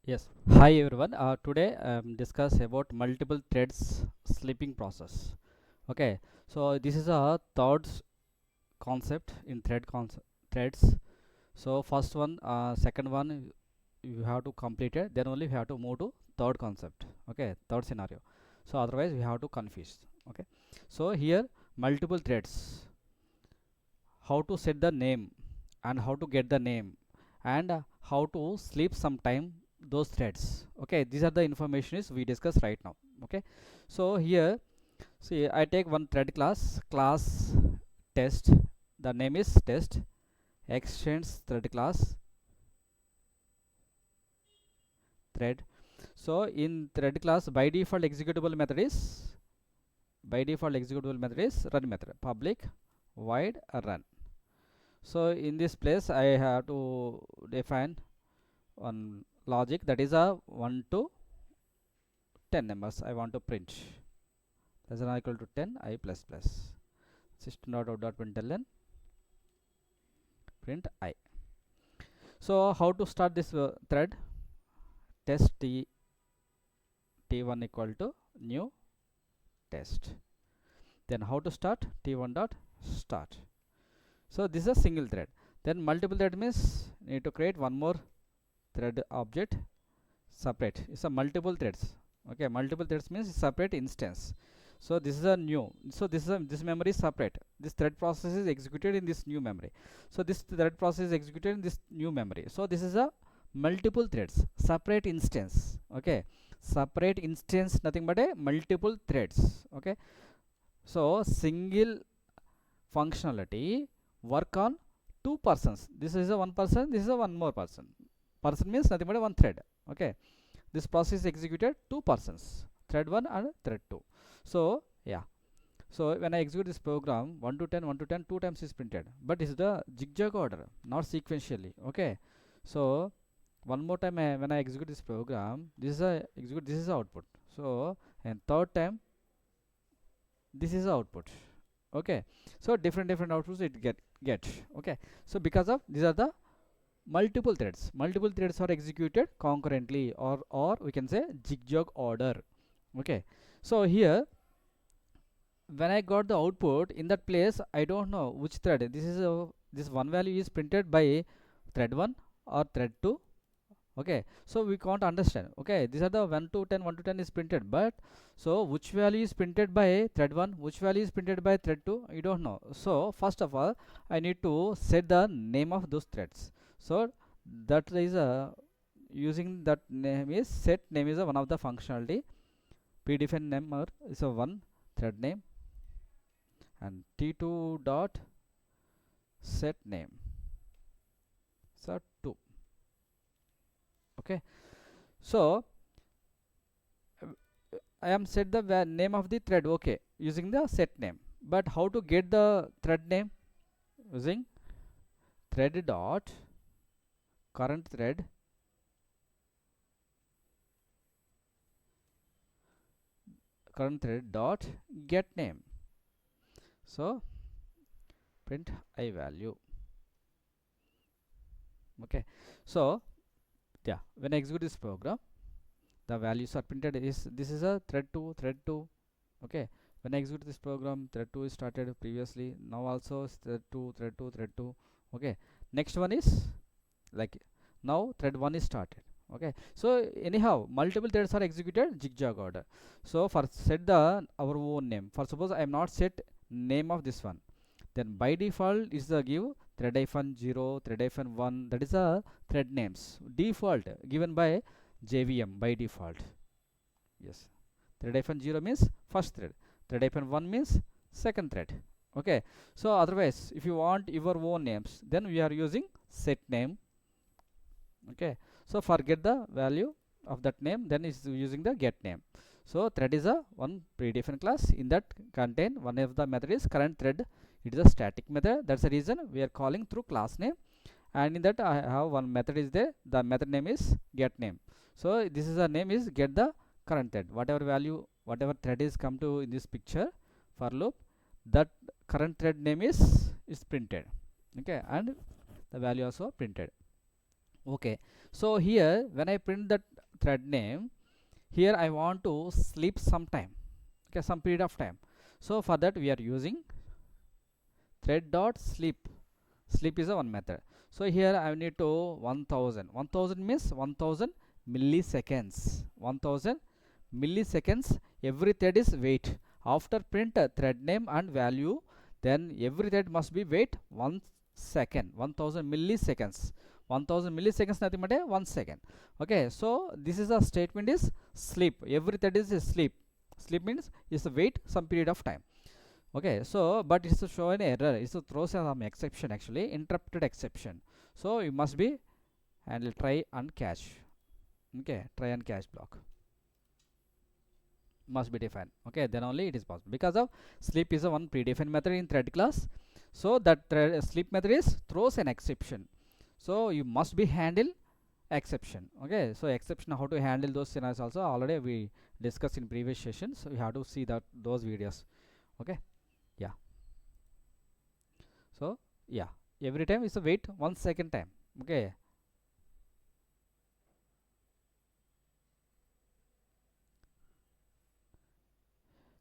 Yes. Hi everyone. Today discuss about multiple threads sleeping process. Okay. So this is a concept in threads. So first one, second one, you have to complete it. Then only we have to move to third concept. Okay. Third scenario. So otherwise we have to confuse. Okay. So here multiple threads. How to set the name and how to get the name and how to sleep sometime those threads. Okay, these are the information is we discuss right now. Okay, so here see I take one thread class test. The name is test extends thread class thread. So in thread class by default executable method is run method, public void run. So in this place I have to define one logic, that is a 1 to 10 numbers I want to print. Less than or equal to 10 I plus plus system.out.println print I. So how to start this thread? Test t1 equal to new test. Then how to start? T1 dot start. So this is a single thread. Then multiple thread means need to create one more thread object separate. It's a multiple threads. Okay, multiple threads means separate instance. So this is a new. So this memory is separate. This thread process is executed in this new memory. So this thread process is executed in this new memory. So this is a multiple threads, separate instance. Okay, separate instance, nothing but a multiple threads. Okay, so single functionality work on two persons. This is a one person. This is a one more person. Person means nothing but a one thread. Okay, this process is executed two persons, thread 1 and thread 2. So yeah, so when I execute this program 1 to 10 1 to 10 two times is printed, but it's the zigzag order, not sequentially. Okay, so one more time when I execute this program, this is a execute, this is the output. So and third time this is the output. Okay, so different outputs it get. Okay, so because of these are the multiple threads are executed concurrently, or we can say zigzag order. Okay, so here when I got the output in that place, I don't know which thread this one value is printed by thread 1 or thread 2. Okay, so we can't understand. Okay, these are the 1 to 10 1 to 10 is printed, but so which value is printed by thread 1, which value is printed by thread 2, you don't know. So first of all I need to set the name of those threads. So that is a using that name is set name is a one of the functionality. Predefine name is a one thread name and t2 dot set name so 2. Okay, so I am set the name of the thread. Okay, using the set name, but how to get the thread name? Using thread dot current thread dot get name. So print I value. Okay, so yeah, when I execute this program, the values are printed is this is a thread 2. Okay, when I execute this program, thread 2 is started previously, now also is thread 2. Okay, next one is like now thread 1 is started. Okay, so anyhow multiple threads are executed zigzag order. So for set the our own name, for suppose I am not set name of this one, then by default is the give thread-0 thread-1, that is a thread names default given by JVM by default. Yes, thread-0 means first thread, thread-1 means second thread. Okay, so otherwise if you want your own names, then we are using set name. Okay, so forget the value of that name, then is using the get name. So thread is a one predefined class, in that contain one of the method is current thread. It is a static method, that's the reason we are calling through class name, and in that I have one method is there, the method name is get name. So this is a name is get the current thread, whatever value whatever thread is come to in this picture for loop, that current thread name is printed. Okay, and the value also printed. Okay, So here when I print that thread name, here I want to sleep some time, okay, some period of time. So for that we are using thread dot sleep. Sleep is a one method. So here I need to 1000. 1000 means 1000 milliseconds. 1000 milliseconds. Every thread is wait. After print thread name and value, then every thread must be wait 1 second. 1000 milliseconds. 1000 milliseconds nothing but 1 second. Okay, so this is a statement is sleep. Every thread is sleep. Sleep means is wait some period of time. Okay, so but it's to show an error. It's to throw some exception, actually interrupted exception. So you must be handle try and catch. Okay, try and catch block must be defined. Okay, then only it is possible, because of sleep is a one predefined method in thread class. So that thread, sleep method is throws an exception. So you must be handle exception. Okay, so exception, how to handle those scenarios also already we discussed in previous sessions. So you have to see that those videos. Okay, yeah. So yeah, every time is a wait 1 second time. Okay,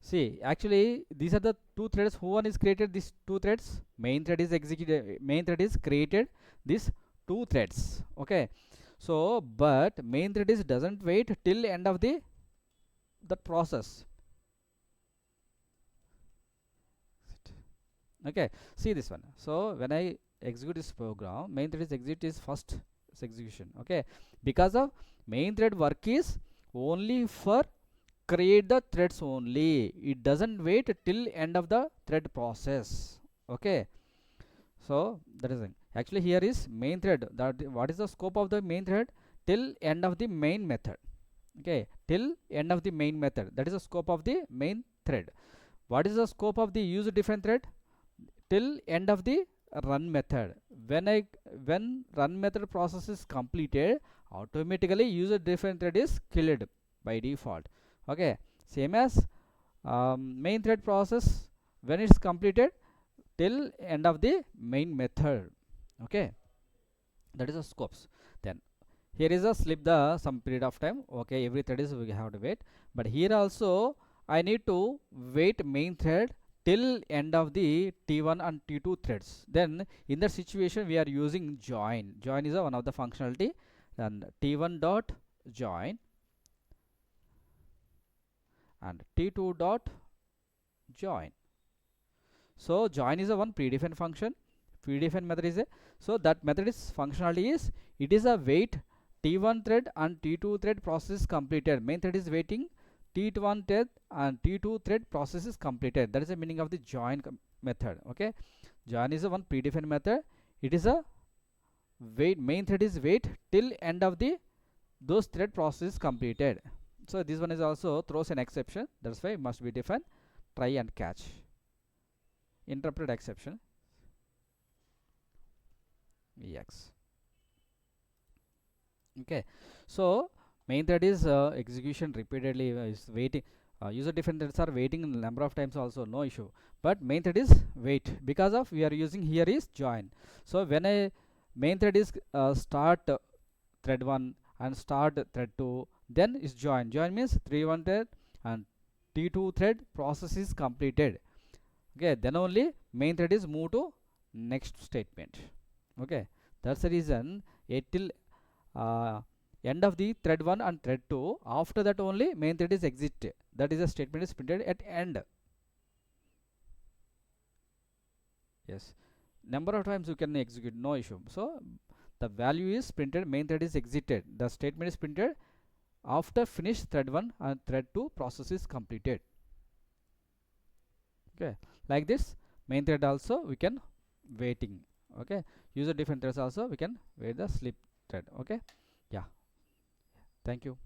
see actually these are the two threads. Who one is created these two threads? Main thread is executed, main thread is created these two threads. Okay, so but main thread is doesn't wait till end of the process. Okay, see this one. So when I execute this program, main thread is execute is first execution. Okay, because of main thread work is only for create the threads only. It doesn't wait till end of the thread process. Okay, so that is it. Actually here is main thread. That what is the scope of the main thread? Till end of the main method. Okay, till end of the main method. That is the scope of the main thread. What is the scope of the use different thread? Till end of the run method. When run method process is completed, automatically user different thread is killed by default. Okay, same as main thread process, when it's completed till end of the main method. Okay, that is the scopes. Then here is a slip the some period of time. Okay, every thread is we have to wait, but here also I need to wait main thread till end of the t1 and t2 threads. Then in that situation we are using join. Join is a one of the functionality. Then t1 dot join and t2 dot join. So join is a one predefined function. Predefined method is a, so that method is functionality is it is a wait t1 thread and t2 thread process is completed. Main thread is waiting t1 thread and t2 thread process is completed. That is the meaning of the join method. Okay, join is a one predefined method. It is a wait, main thread is wait till end of the those thread process is completed. So this one is also throws an exception. That's why it must be defined try and catch. Interrupted exception ex. Okay, so main thread is execution repeatedly is waiting. User different threads are waiting in number of times also, no issue, but main thread is wait because of we are using here is join. So when a main thread is start thread 1 and start thread 2, then is join. Join means 3 1 thread and t2 thread process is completed. Okay, then only main thread is move to next statement. Okay, that's the reason till uh, end of the thread 1 and thread 2, after that only main thread is exit. That is a statement is printed at end. Yes, number of times you can execute, no issue. So the value is printed, main thread is exited, the statement is printed after finish thread 1 and thread 2 process is completed. Okay, like this main thread also we can waiting. Okay, user different threads also we can wait the sleep thread. Okay, yeah, thank you.